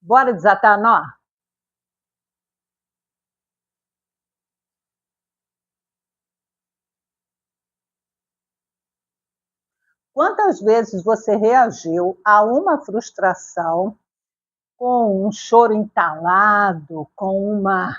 Bora desatar nó? Quantas vezes você reagiu a uma frustração com um choro entalado, com uma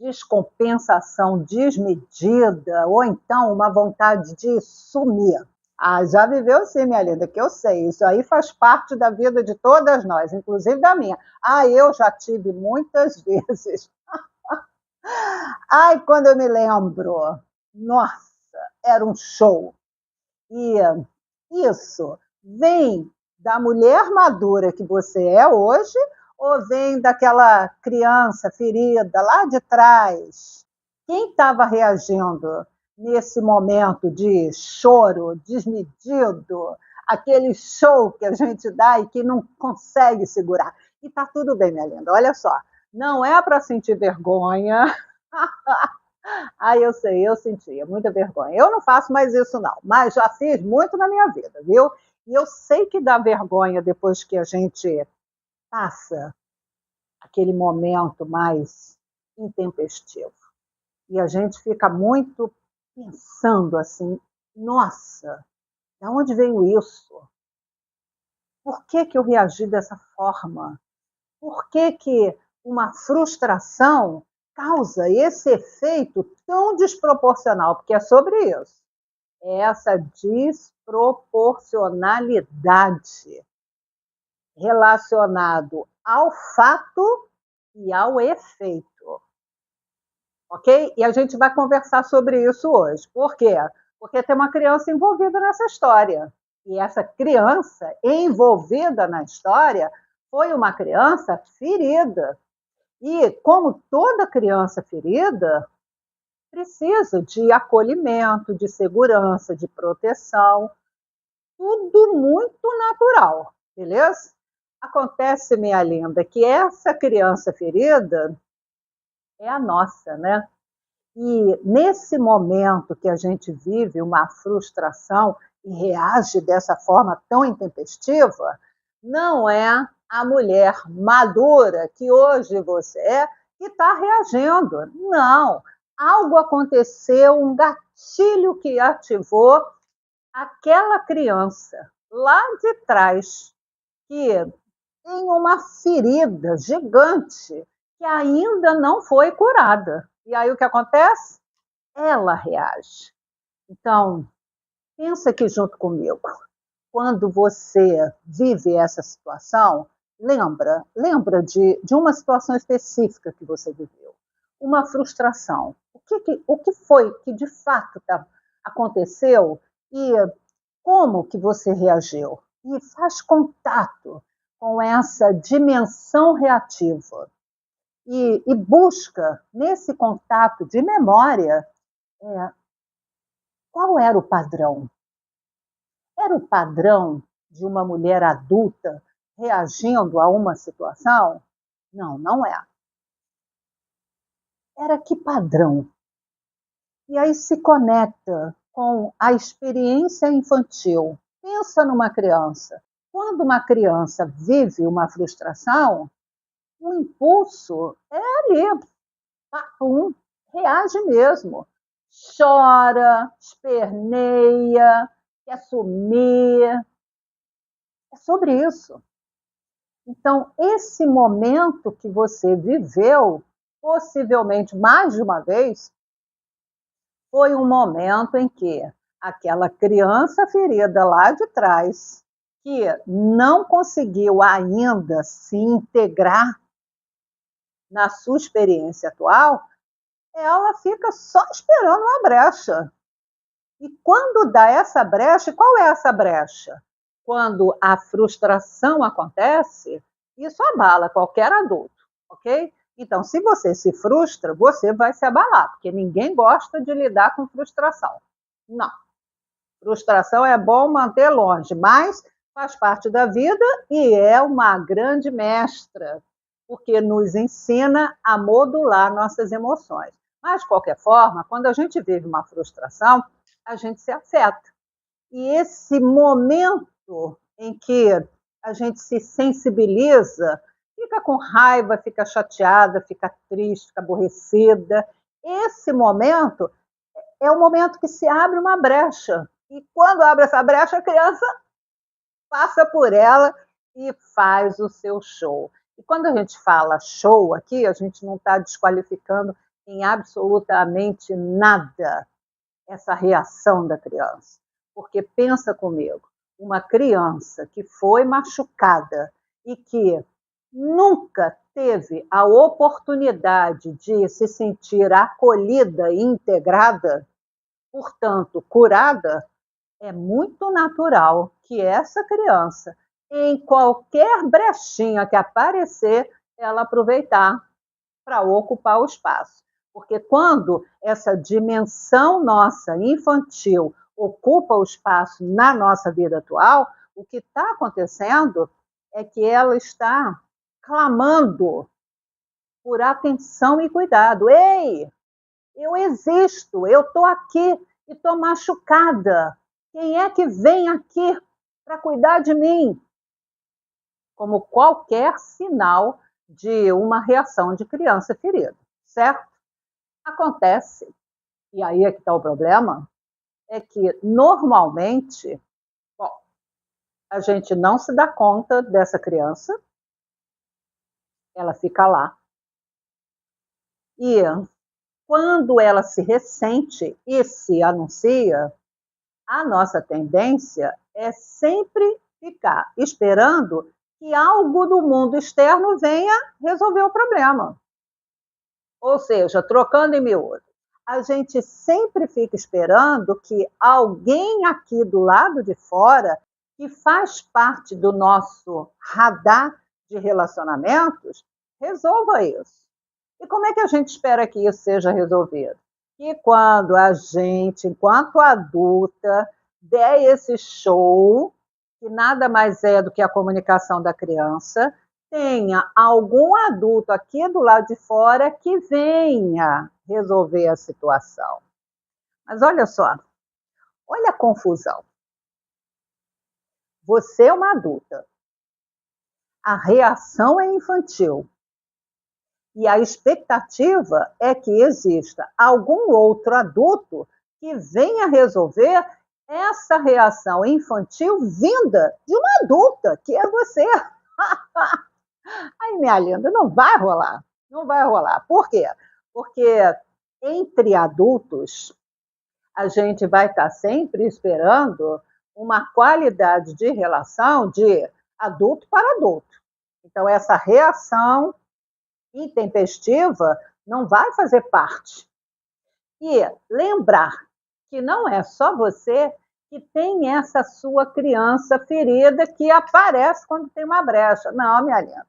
descompensação desmedida, ou então uma vontade de sumir? Ah, já viveu sim, minha linda, que eu sei. Isso aí faz parte da vida de todas nós, inclusive da minha. Ah, eu já tive muitas vezes. Ai, quando eu me lembro, nossa, era um show. E isso vem da mulher madura que você é hoje ou vem daquela criança ferida lá de trás? Quem estava reagindo nesse momento de choro desmedido, aquele show que a gente dá e que não consegue segurar? E tá tudo bem, minha linda, olha só, não é para sentir vergonha. Ah, eu sei, eu sentia muita vergonha. Eu não faço mais isso, não, mas já fiz muito na minha vida, viu? E eu sei que dá vergonha depois que a gente passa aquele momento mais intempestivo. E a gente fica muito pensando assim: nossa, de onde veio isso? Por que, que eu reagi dessa forma? Por que, que uma frustração causa esse efeito tão desproporcional? Porque é sobre isso. É essa desproporcionalidade relacionado ao fato e ao efeito, ok? E a gente vai conversar sobre isso hoje. Por quê? Porque tem uma criança envolvida nessa história. E essa criança envolvida na história foi uma criança ferida. E como toda criança ferida, precisa de acolhimento, de segurança, de proteção, tudo muito natural, beleza? Acontece, minha linda, que essa criança ferida é a nossa, né? E nesse momento que a gente vive uma frustração e reage dessa forma tão intempestiva, não é a mulher madura que hoje você é que está reagindo. Não. Algo aconteceu, um gatilho que ativou aquela criança lá de trás, que tem uma ferida gigante que ainda não foi curada. E aí o que acontece? Ela reage. Então, pensa aqui junto comigo. Quando você vive essa situação, lembra de uma situação específica que você viveu. Uma frustração. O que foi que de fato aconteceu e como que você reagiu? E faz contato com essa dimensão reativa e busca nesse contato de memória qual era o padrão. Era o padrão de uma mulher adulta reagindo a uma situação? Não, não é. Era que padrão? E aí se conecta com a experiência infantil. Pensa numa criança. Quando uma criança vive uma frustração, o impulso é ali, papum, reage mesmo. Chora, esperneia, quer sumir. É sobre isso. Então, esse momento que você viveu, possivelmente mais de uma vez, foi um momento em que aquela criança ferida lá de trás, que não conseguiu ainda se integrar na sua experiência atual, ela fica só esperando uma brecha. E quando dá essa brecha, qual é essa brecha? Quando a frustração acontece, isso abala qualquer adulto, ok? Então, se você se frustra, você vai se abalar, porque ninguém gosta de lidar com frustração. Não. Frustração é bom manter longe, mas faz parte da vida e é uma grande mestra, porque nos ensina a modular nossas emoções. Mas, de qualquer forma, quando a gente vive uma frustração, a gente se afeta. E esse momento em que a gente se sensibiliza, fica com raiva, fica chateada, fica triste, fica aborrecida. Esse momento é o momento que se abre uma brecha. E quando abre essa brecha, a criança passa por ela e faz o seu show. E quando a gente fala show aqui, a gente não está desqualificando em absolutamente nada essa reação da criança. Porque pensa comigo, uma criança que foi machucada e que nunca teve a oportunidade de se sentir acolhida e integrada, portanto, curada, é muito natural que essa criança, em qualquer brechinha que aparecer, ela aproveitar para ocupar o espaço. Porque quando essa dimensão nossa infantil ocupa o espaço na nossa vida atual, o que está acontecendo é que ela está clamando por atenção e cuidado. Ei, eu existo, eu estou aqui e estou machucada. Quem é que vem aqui para cuidar de mim? Como qualquer sinal de uma reação de criança ferida, certo? Acontece, e aí é que está o problema, é que normalmente, bom, a gente não se dá conta dessa criança, ela fica lá, e quando ela se ressente e se anuncia, a nossa tendência é sempre ficar esperando que algo do mundo externo venha resolver o problema. Ou seja, trocando em miúdos, a gente sempre fica esperando que alguém aqui do lado de fora, que faz parte do nosso radar de relacionamentos, resolva isso. E como é que a gente espera que isso seja resolvido? Que quando a gente, enquanto adulta, der esse show, que nada mais é do que a comunicação da criança, tenha algum adulto aqui do lado de fora que venha resolver a situação. Mas olha só, olha a confusão. Você é uma adulta, a reação é infantil, e a expectativa é que exista algum outro adulto que venha resolver essa reação infantil vinda de uma adulta, que é você. Aí, minha linda, não vai rolar. Não vai rolar. Por quê? Porque entre adultos, a gente vai estar sempre esperando uma qualidade de relação de adulto para adulto. Então, essa reação intempestiva não vai fazer parte. E lembrar que não é só você que tem essa sua criança ferida que aparece quando tem uma brecha. Não, minha linda.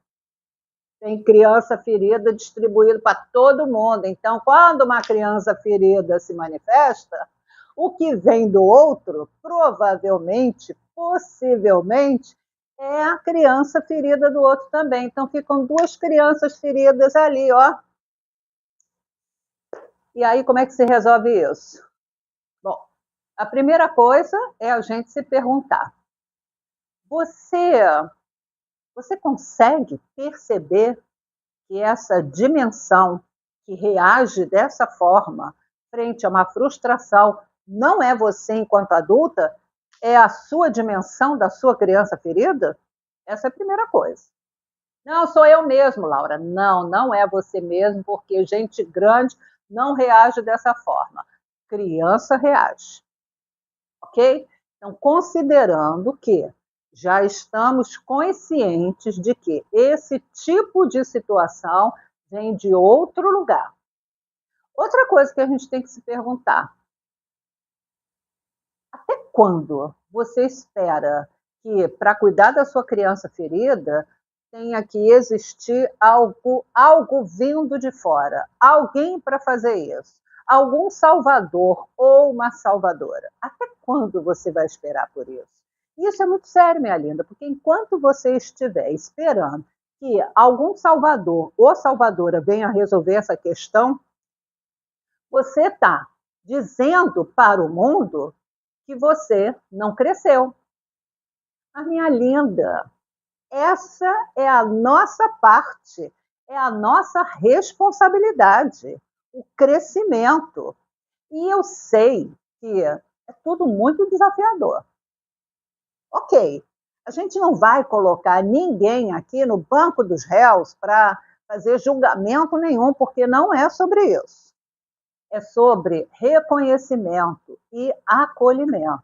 Tem criança ferida distribuída para todo mundo. Então, quando uma criança ferida se manifesta, o que vem do outro, provavelmente, possivelmente, é a criança ferida do outro também. Então, ficam duas crianças feridas ali, ó. E aí, como é que se resolve isso? Bom, a primeira coisa é a gente se perguntar: você consegue perceber que essa dimensão que reage dessa forma frente a uma frustração não é você enquanto adulta, é a sua dimensão da sua criança ferida? Essa é a primeira coisa. Não, sou eu mesmo, Laura. Não, não é você mesmo, porque gente grande não reage dessa forma. Criança reage, ok? Então, considerando que já estamos conscientes de que esse tipo de situação vem de outro lugar. Outra coisa que a gente tem que se perguntar: até quando você espera que, para cuidar da sua criança ferida, tenha que existir algo vindo de fora, alguém para fazer isso, algum salvador ou uma salvadora? Até quando você vai esperar por isso? Isso é muito sério, minha linda, porque enquanto você estiver esperando que algum salvador ou salvadora venha resolver essa questão, você está dizendo para o mundo que você não cresceu. A minha linda, Essa é a nossa parte, é a nossa responsabilidade, o crescimento. E eu sei que é tudo muito desafiador. Ok, a gente não vai colocar ninguém aqui no banco dos réus para fazer julgamento nenhum, porque não é sobre isso. É sobre reconhecimento e acolhimento.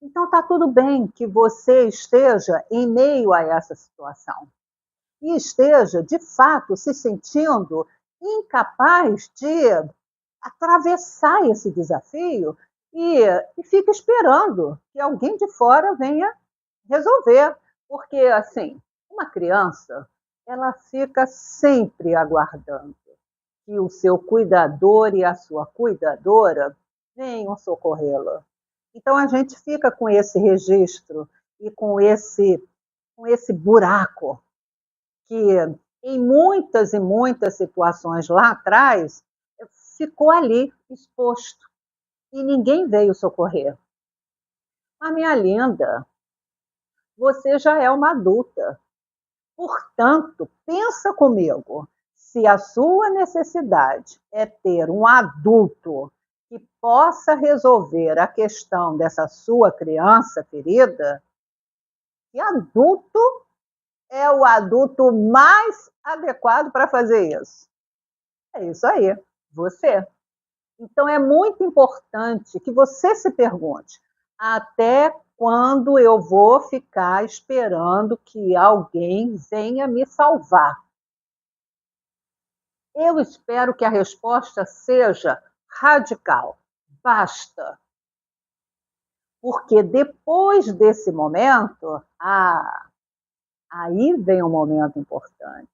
Então, está tudo bem que você esteja em meio a essa situação e esteja, de fato, se sentindo incapaz de atravessar esse desafio e fica esperando que alguém de fora venha resolver. Porque, assim, uma criança, ela fica sempre aguardando que o seu cuidador e a sua cuidadora venham socorrê-la. Então, a gente fica com esse registro e com esse buraco que, em muitas e muitas situações lá atrás, ficou ali exposto e ninguém veio socorrer. A minha linda, você já é uma adulta. Portanto, pensa comigo, se a sua necessidade é ter um adulto que possa resolver a questão dessa sua criança ferida, que adulto é o adulto mais adequado para fazer isso? É isso aí, você. Então é muito importante que você se pergunte: até quando eu vou ficar esperando que alguém venha me salvar? Eu espero que a resposta seja radical. Basta. Porque depois desse momento, aí vem um momento importante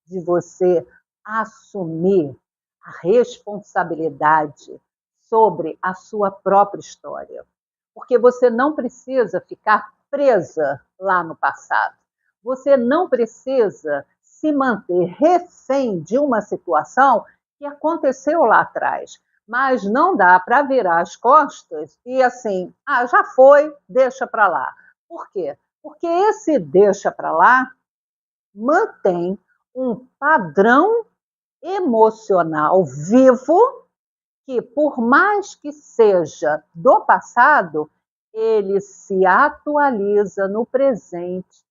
de você assumir a responsabilidade sobre a sua própria história. Porque você não precisa ficar presa lá no passado. Você não precisa se manter refém de uma situação que aconteceu lá atrás. Mas não dá para virar as costas e assim, já foi, deixa para lá. Por quê? Porque esse deixa para lá mantém um padrão emocional vivo que, por mais que seja do passado, ele se atualiza no presente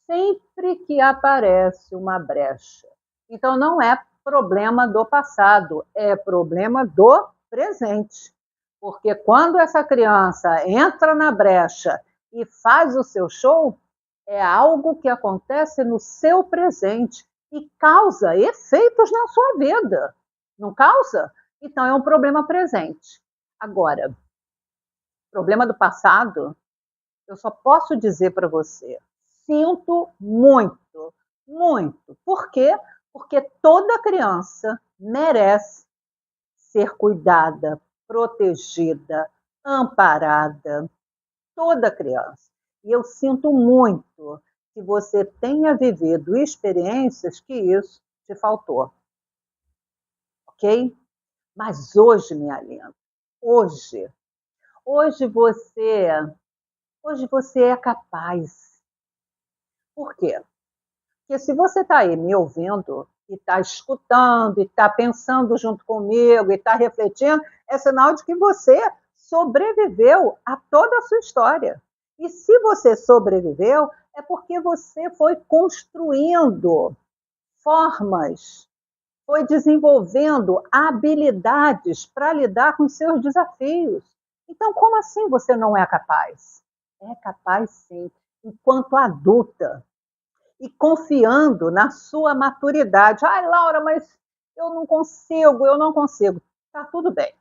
sempre que aparece uma brecha. Então, não é problema do passado, é problema do presente. Porque quando essa criança entra na brecha e faz o seu show, é algo que acontece no seu presente e causa efeitos na sua vida. Não causa? Então é um problema presente. Agora, problema do passado, eu só posso dizer para você, sinto muito, muito. Por quê? Porque toda criança merece ser cuidada, protegida, amparada. Toda criança. E eu sinto muito que você tenha vivido experiências que isso te faltou. Ok? Mas hoje, minha linda, hoje, hoje você, hoje você é capaz. Por quê? Porque se você está aí me ouvindo, e está escutando, e está pensando junto comigo, e está refletindo, é sinal de que você sobreviveu a toda a sua história. E se você sobreviveu, é porque você foi construindo formas, foi desenvolvendo habilidades para lidar com os seus desafios. Então, como assim você não é capaz? É capaz sim, enquanto adulta e confiando na sua maturidade. Ai, Laura, mas eu não consigo, eu não consigo. Tá tudo bem.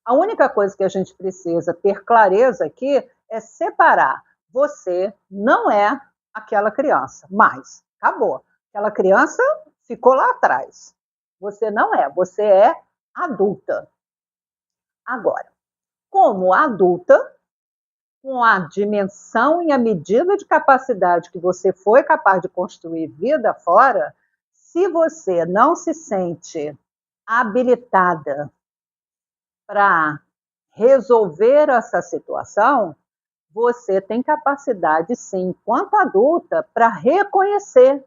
A única coisa que a gente precisa ter clareza aqui é separar. Você não é aquela criança, mas acabou. Aquela criança ficou lá atrás. Você não é, você é adulta. Agora, como adulta, com a dimensão e a medida de capacidade que você foi capaz de construir vida fora, se você não se sente habilitada para resolver essa situação, você tem capacidade, sim, enquanto adulta, para reconhecer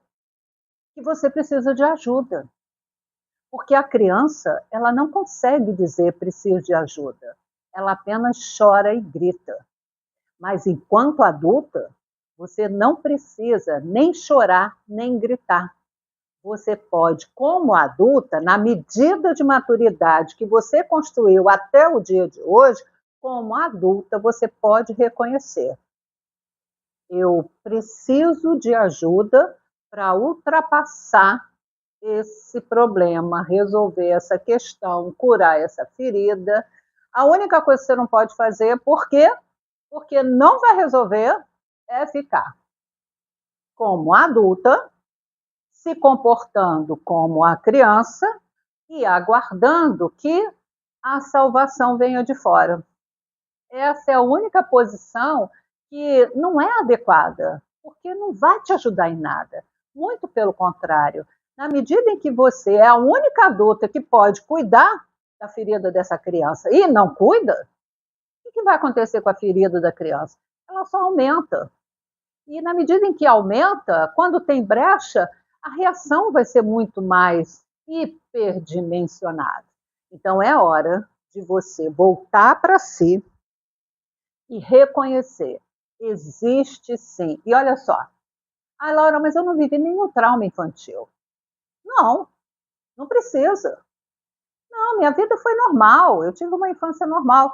que você precisa de ajuda. Porque a criança, ela não consegue dizer preciso de ajuda. Ela apenas chora e grita. Mas enquanto adulta, você não precisa nem chorar, nem gritar. Você pode, como adulta, na medida de maturidade que você construiu até o dia de hoje, como adulta, você pode reconhecer: eu preciso de ajuda para ultrapassar esse problema, resolver essa questão, curar essa ferida. A única coisa que você não pode fazer, por quê? Porque não vai resolver, é ficar como adulta, se comportando como a criança e aguardando que a salvação venha de fora. Essa é a única posição que não é adequada, porque não vai te ajudar em nada. Muito pelo contrário. Na medida em que você é a única adulta que pode cuidar da ferida dessa criança e não cuida, o que vai acontecer com a ferida da criança? Ela só aumenta. E na medida em que aumenta, quando tem brecha, a reação vai ser muito mais hiperdimensionada. Então é hora de você voltar para si e reconhecer. Existe sim. E olha só. Ah, Laura, mas eu não vivi nenhum trauma infantil. Não, não precisa. Não, minha vida foi normal. Eu tive uma infância normal.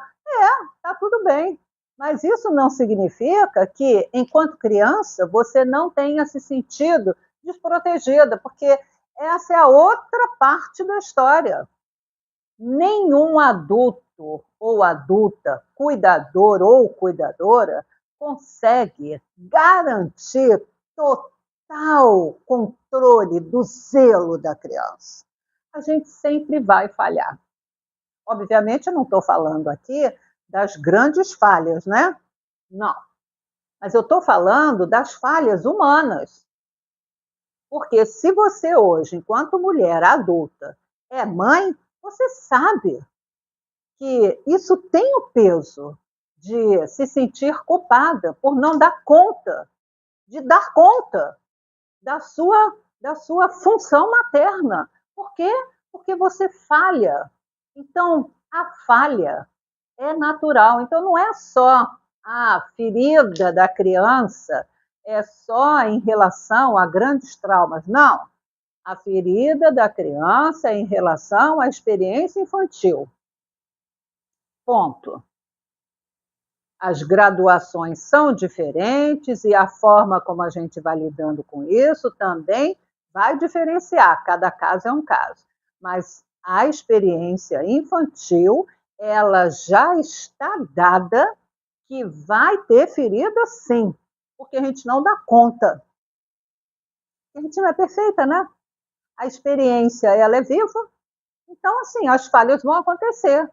Tá tudo bem. Mas isso não significa que, enquanto criança, você não tenha se sentido desprotegida, porque essa é a outra parte da história. Nenhum adulto ou adulta, cuidador ou cuidadora, consegue garantir total controle do zelo da criança. A gente sempre vai falhar. Obviamente, eu não estou falando aqui das grandes falhas, né? Não. Mas eu estou falando das falhas humanas. Porque se você hoje, enquanto mulher adulta, é mãe, você sabe que isso tem o peso de se sentir culpada por não dar conta, de dar conta da sua função materna. Por quê? Porque você falha. Então, a falha é natural. Então, não é só a ferida da criança, é só em relação a grandes traumas. Não. A ferida da criança é em relação à experiência infantil. Ponto. As graduações são diferentes e a forma como a gente vai lidando com isso também vai diferenciar, cada caso é um caso. Mas a experiência infantil, ela já está dada que vai ter ferida sim, porque a gente não dá conta. A gente não é perfeita, né? A experiência, ela é viva, então assim, as falhas vão acontecer.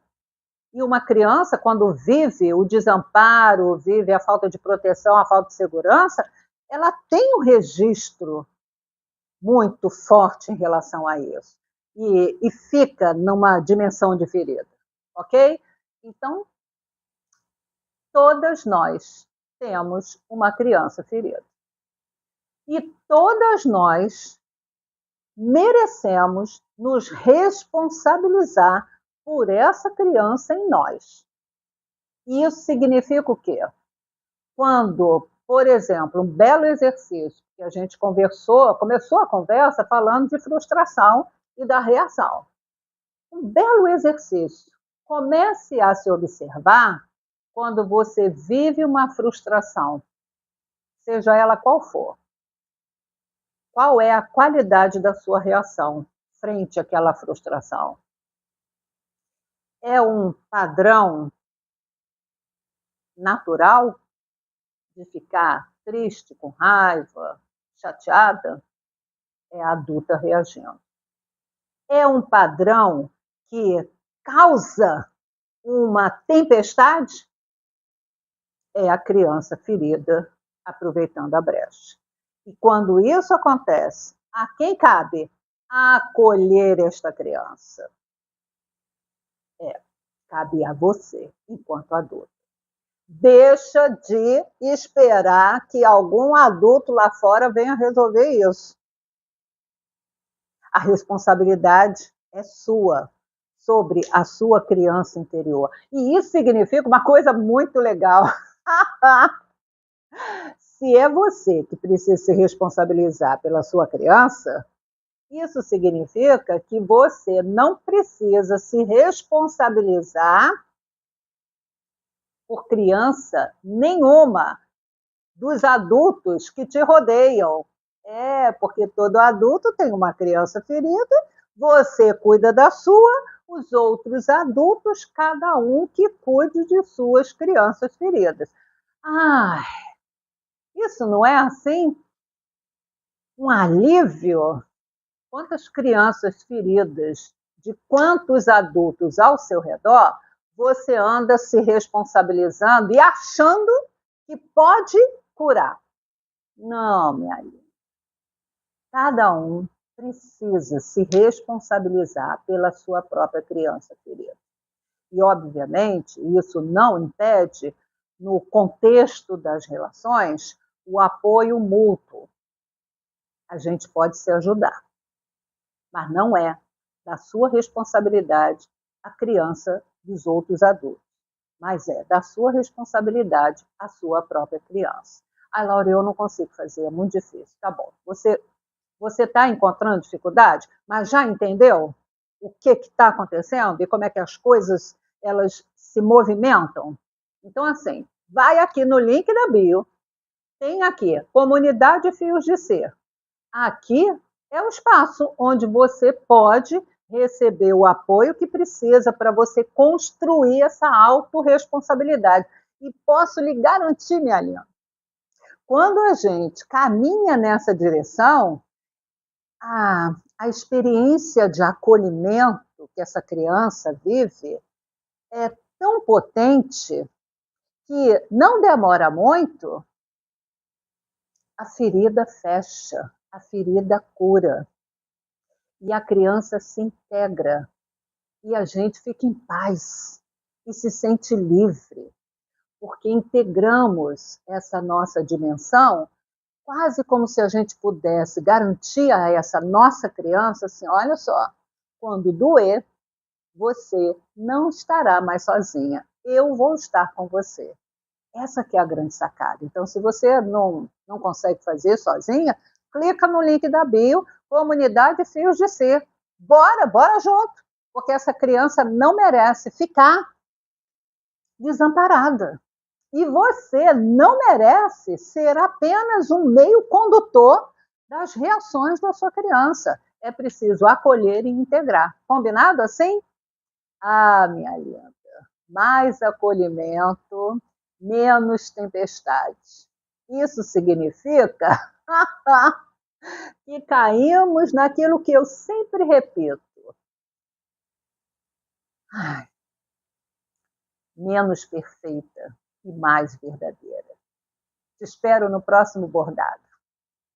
E uma criança, quando vive o desamparo, vive a falta de proteção, a falta de segurança, ela tem um registro muito forte em relação a isso. E fica numa dimensão de ferida, ok? Então, todas nós temos uma criança ferida. E todas nós merecemos nos responsabilizar por essa criança em nós. Isso significa o quê? Quando, por exemplo, um belo exercício que a gente começou a conversa falando de frustração e da reação. Um belo exercício. Comece a se observar quando você vive uma frustração, seja ela qual for. Qual é a qualidade da sua reação frente àquela frustração? É um padrão natural de ficar triste, com raiva, chateada? É a adulta reagindo. É um padrão que causa uma tempestade? É a criança ferida aproveitando a brecha. E quando isso acontece, a quem cabe acolher esta criança? Cabe a você, enquanto adulto. deixa de esperar que algum adulto lá fora venha resolver isso. A responsabilidade é sua, sobre a sua criança interior. E isso significa uma coisa muito legal. Se é você que precisa se responsabilizar pela sua criança, isso significa que você não precisa se responsabilizar por criança nenhuma dos adultos que te rodeiam. Porque todo adulto tem uma criança ferida, você cuida da sua, os outros adultos, cada um que cuide de suas crianças feridas. Ah, isso não é assim? Um alívio? Quantas crianças feridas, de quantos adultos ao seu redor, você anda se responsabilizando e achando que pode curar? Não, minha linda. Cada um precisa se responsabilizar pela sua própria criança ferida. E, obviamente, isso não impede, no contexto das relações, o apoio mútuo. A gente pode se ajudar, mas não é da sua responsabilidade a criança dos outros adultos, mas é da sua responsabilidade a sua própria criança. Ah, Laura, eu não consigo fazer, é muito difícil. Tá bom, você está encontrando dificuldade, mas já entendeu o que está acontecendo e como é que as coisas elas se movimentam? Então, assim, vai aqui no link da bio, tem aqui, Comunidade Fios de Ser. Aqui é o espaço onde você pode receber o apoio que precisa para você construir essa autorresponsabilidade. E posso lhe garantir, minha linda, quando a gente caminha nessa direção, a experiência de acolhimento que essa criança vive é tão potente que não demora muito, a ferida fecha, a ferida cura. E a criança se integra. E a gente fica em paz e se sente livre, porque integramos essa nossa dimensão quase como se a gente pudesse garantir a essa nossa criança assim, olha só, quando doer, você não estará mais sozinha. Eu vou estar com você. Essa que é a grande sacada. Então, se você não consegue fazer sozinha, clica no link da bio, Comunidade Fios de Ser. Bora junto, porque essa criança não merece ficar desamparada. E você não merece ser apenas um meio condutor das reações da sua criança. É preciso acolher e integrar. Combinado assim? Ah, minha linda, mais acolhimento, menos tempestade. Isso significa que caímos naquilo que eu sempre repito. Ai, menos perfeita e mais verdadeira. Te espero no próximo bordado.